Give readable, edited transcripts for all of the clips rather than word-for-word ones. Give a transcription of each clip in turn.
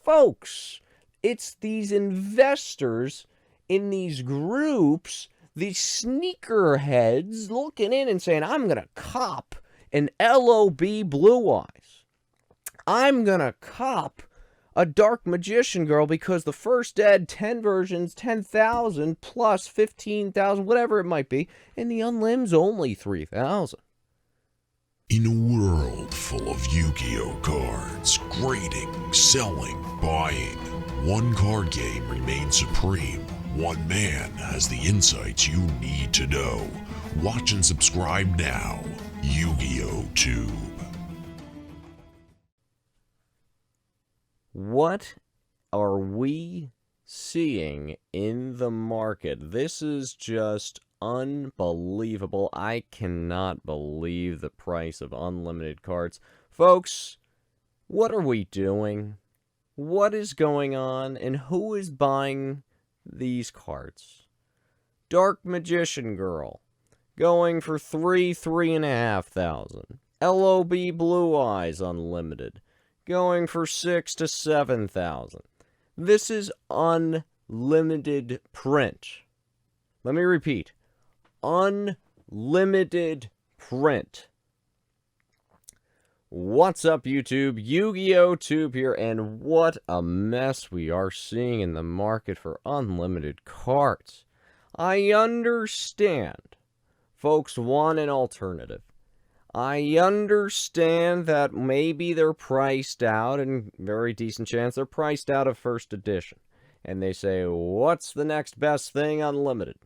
folks, it's these investors in these groups, these sneakerheads looking in and saying, I'm going to cop an LOB Blue Eyes. I'm going to cop a Dark Magician Girl because the first ed, 10 versions, 10,000 plus 15,000, whatever it might be, and the Unlim's only 3,000. In a world full of Yu-Gi-Oh cards, grading, selling, buying, one card game remains supreme. One man has the insights you need to know. Watch and subscribe now. YugiohTube. What are we seeing in the market? This is just unbelievable. I cannot believe the price of unlimited cards. Folks, what are we doing? What is going on? And who is buying these cards? Dark Magician Girl, going for $3,500. LOB Blue Eyes Unlimited, going for $6,000 to $7,000. This is unlimited print. Let me repeat. Unlimited print. What's up, YouTube? YugiohTube here, and what a mess we are seeing in the market for unlimited cards. I understand folks want an alternative. I understand that maybe they're priced out, and very decent chance they're priced out of first edition. And they say, what's the next best thing? Unlimited.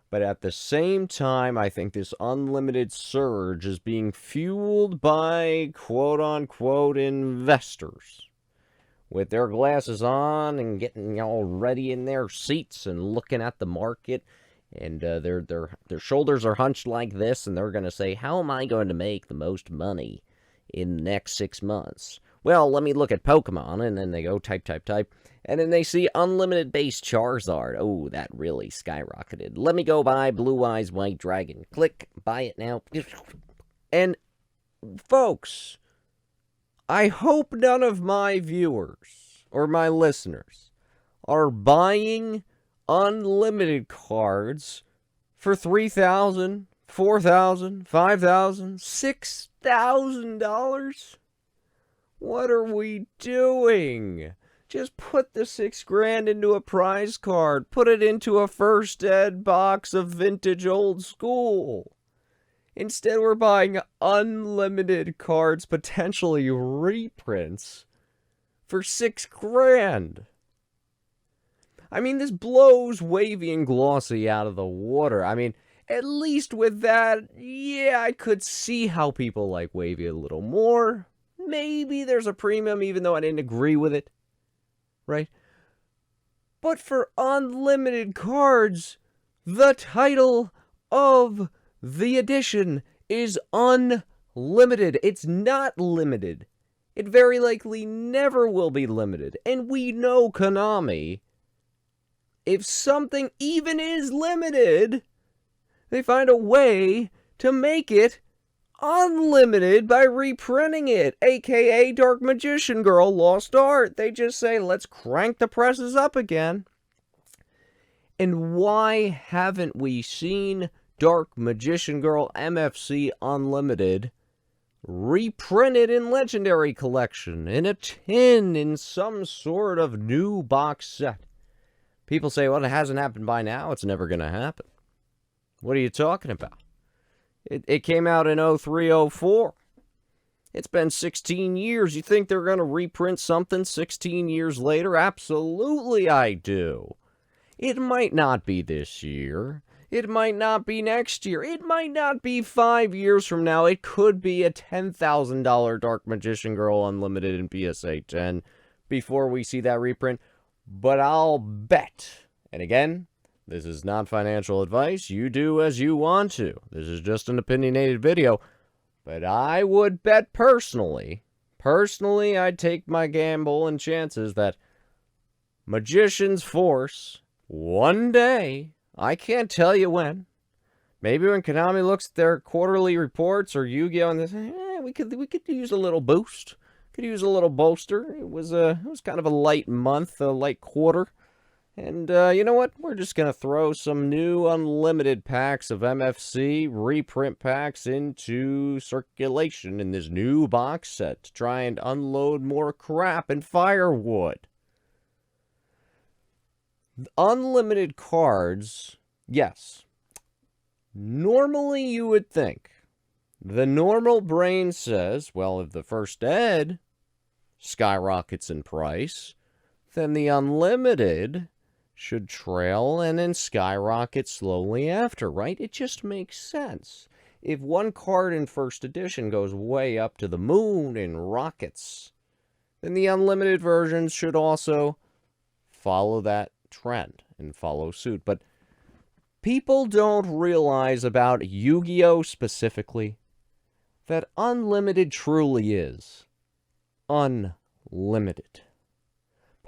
But at the same time, I think this unlimited surge is being fueled by quote-unquote investors with their glasses on and getting all ready in their seats and looking at the market. And their shoulders are hunched like this, and they're going to say, how am I going to make the most money in the next 6 months? Well, let me look at Pokemon, and then they go type, and then they see unlimited base Charizard. Oh, that really skyrocketed. Let me go buy Blue Eyes White Dragon. Click, buy it now. And, folks, I hope none of my viewers or my listeners are buying unlimited cards for $3,000, $4,000, $5,000, $6,000. What are we doing? Just put the $6,000 into a prize card. Put it into a first ed box of vintage old school. Instead, we're buying unlimited cards, potentially reprints, for $6,000. I mean, this blows wavy and glossy out of the water. I mean, at least with that, yeah, I could see how people like wavy a little more. Maybe there's a premium, even though I didn't agree with it. Right? But for unlimited cards, the title of the edition is unlimited. It's not limited. It very likely never will be limited. And we know Konami, if something even is limited, they find a way to make it unlimited by reprinting it, aka Dark Magician Girl Lost Art. They just say, let's crank the presses up again. And why haven't we seen Dark Magician Girl MFC Unlimited reprinted in Legendary Collection, in a tin, in some sort of new box set? People say, well, it hasn't happened by now. It's never going to happen. What are you talking about? It came out in 03, 04. It's been 16 years. You think they're going to reprint something 16 years later? Absolutely I do. It might not be this year. It might not be next year. It might not be 5 years from now. It could be a $10,000 Dark Magician Girl Unlimited in PSA 10 before we see that reprint. But I'll bet, and again, this is not financial advice. You do as you want to. This is just an opinionated video. But I would bet personally, I'd take my gamble and chances that Magician's Force, one day, I can't tell you when, maybe when Konami looks at their quarterly reports or Yu-Gi-Oh! And they say, we could use a little boost. Could use a little bolster. It was kind of a light month, a light quarter. And you know what? We're just going to throw some new unlimited packs of MFC reprint packs into circulation in this new box set to try and unload more crap and firewood. Unlimited cards, yes. Normally you would think. The normal brain says, well, if the first ed skyrockets in price, then the unlimited should trail and then skyrocket slowly after, right? It just makes sense. If one card in first edition goes way up to the moon in rockets, then the unlimited versions should also follow that trend and follow suit. But people don't realize about Yu-Gi-Oh! Specifically that unlimited truly is unlimited.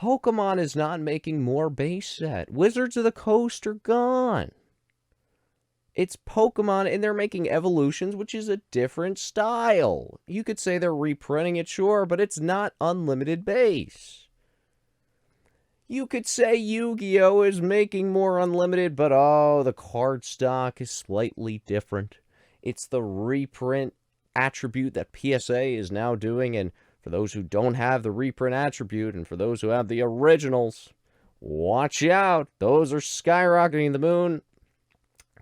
Pokemon is not making more base set. Wizards of the Coast are gone. It's Pokemon, and they're making evolutions, which is a different style. You could say they're reprinting it, sure, but it's not unlimited base. You could say Yu-Gi-Oh! Is making more unlimited, but oh, the card stock is slightly different. It's the reprint attribute that PSA is now doing, and for those who don't have the reprint attribute, and for those who have the originals, watch out. Those are skyrocketing the moon.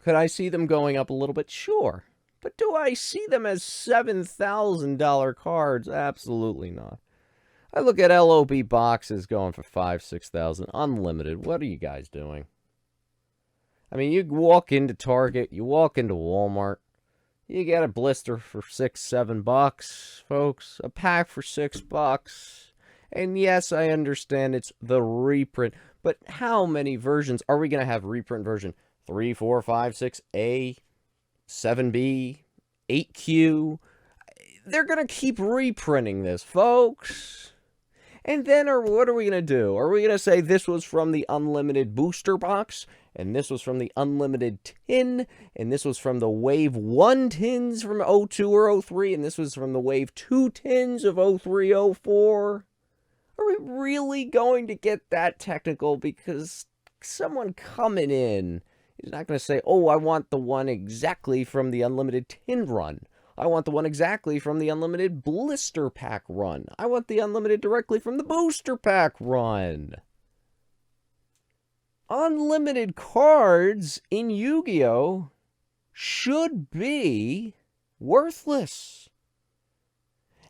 Could I see them going up a little bit? Sure. But do I see them as $7,000 cards? Absolutely not. I look at LOB boxes going for $5,000, $6,000, unlimited. What are you guys doing? I mean, you walk into Target, you walk into Walmart, you get a blister for $6, $7, folks. A pack for $6. And yes, I understand it's the reprint. But how many versions are we going to have? Reprint version 3, 4, 5, 6A, 7B, 8Q. They're going to keep reprinting this, folks. And then, what are we going to do? Are we going to say this was from the unlimited booster box, and this was from the unlimited tin, and this was from the Wave 1 tins from 02 or 03, and this was from the Wave 2 tins of 03, 04? Are we really going to get that technical? Because someone coming in is not going to say, oh, I want the one exactly from the unlimited tin run. I want the one exactly from the unlimited blister pack run. I want the unlimited directly from the booster pack run. Unlimited cards in Yu-Gi-Oh! Should be worthless.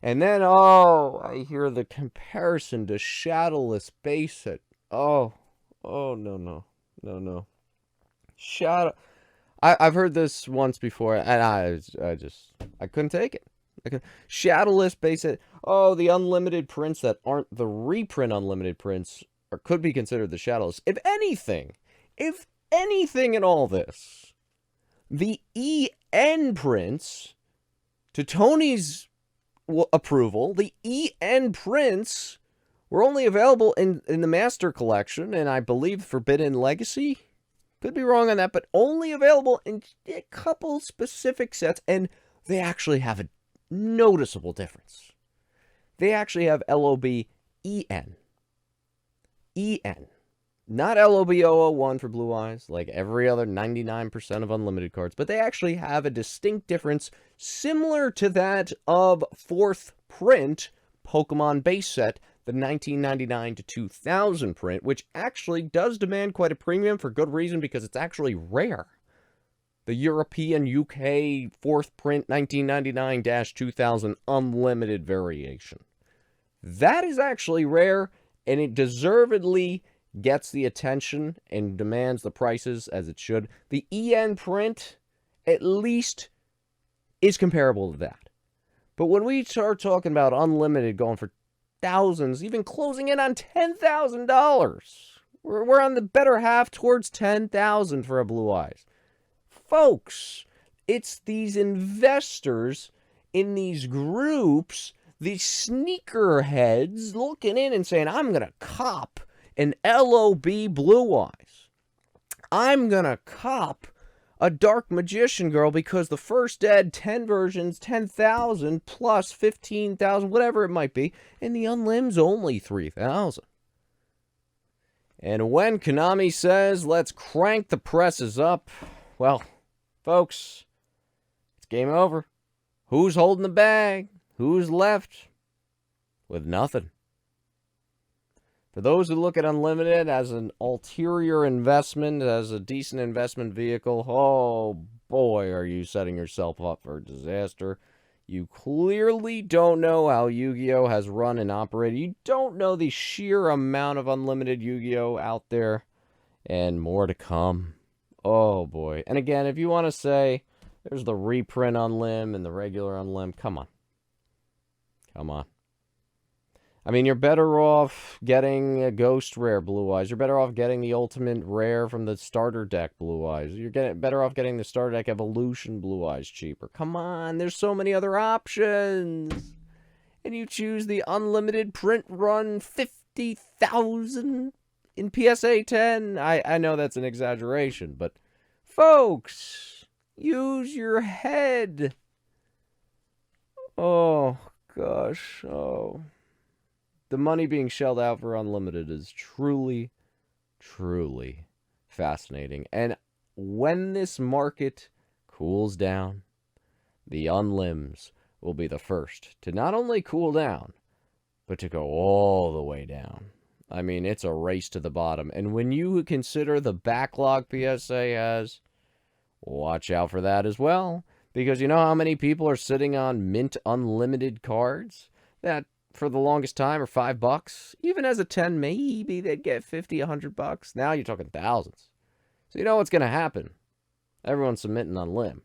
And then, oh, I hear the comparison to Shadowless base set. Oh, no. I've heard this once before, and I couldn't take it. Shadowless base set. Oh, the unlimited prints that aren't the reprint unlimited prints or could be considered the Shadowless. If anything in all this, the EN prints, to Tony's approval, the EN prints were only available in the Master Collection, and I believe Forbidden Legacy. Could be wrong on that, but only available in a couple specific sets, and they actually have a noticeable difference. They actually have LOB EN. EN. Not LOB 001 for Blue Eyes, like every other 99% of unlimited cards, but they actually have a distinct difference similar to that of 4th print Pokemon base set, the 1999 to 2000 print, which actually does demand quite a premium for good reason because it's actually rare. The European UK 4th print 1999-2000 unlimited variation. That is actually rare, and it deservedly gets the attention and demands the prices as it should. The EN print, at least, is comparable to that. But when we start talking about unlimited going for thousands, even closing in on $10,000, we're on the better half towards $10,000 for a Blue Eyes. Folks, it's these investors in these groups, these sneakerheads looking in and saying, I'm going to cop an LOB Blue Eyes. I'm going to cop a Dark Magician Girl, because the first Ed, 10 versions, 10,000 plus 15,000, whatever it might be, and the Unlim's only 3,000. And when Konami says, let's crank the presses up, well, folks, it's game over. Who's holding the bag? Who's left with nothing? For those who look at Unlimited as an ulterior investment, as a decent investment vehicle, oh boy, are you setting yourself up for disaster. You clearly don't know how Yu-Gi-Oh! Has run and operated. You don't know the sheer amount of Unlimited Yu-Gi-Oh! Out there, and more to come. Oh boy. And again, if you want to say, there's the reprint Unlim and the regular Unlim, come on. Come on. I mean, you're better off getting a Ghost Rare Blue Eyes. You're better off getting the Ultimate Rare from the starter deck Blue Eyes. You're better off getting the starter deck Evolution Blue Eyes cheaper. Come on, there's so many other options. And you choose the unlimited print run 50,000 in PSA 10. I know that's an exaggeration, but folks, use your head. Oh, gosh, oh. The money being shelled out for Unlimited is truly, truly fascinating. And when this market cools down, the Unlims will be the first to not only cool down, but to go all the way down. I mean, it's a race to the bottom. And when you consider the backlog PSA has, watch out for that as well. Because you know how many people are sitting on Mint Unlimited cards that for the longest time are $5. Even as a 10, maybe they'd get 50, $100. Now you're talking thousands. So you know what's going to happen. Everyone's submitting on Lim.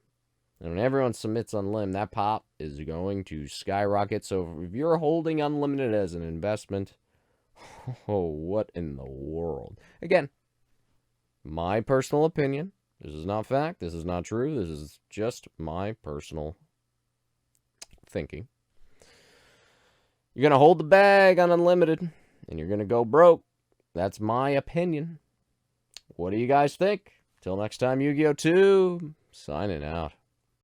And when everyone submits on Lim, that pop is going to skyrocket. So if you're holding Unlimited as an investment, oh, what in the world? Again, my personal opinion. This is not fact. This is not true. This is just my personal thinking. You're going to hold the bag on Unlimited, and you're going to go broke. That's my opinion. What do you guys think? Till next time, Yu-Gi-Oh! 2, signing out.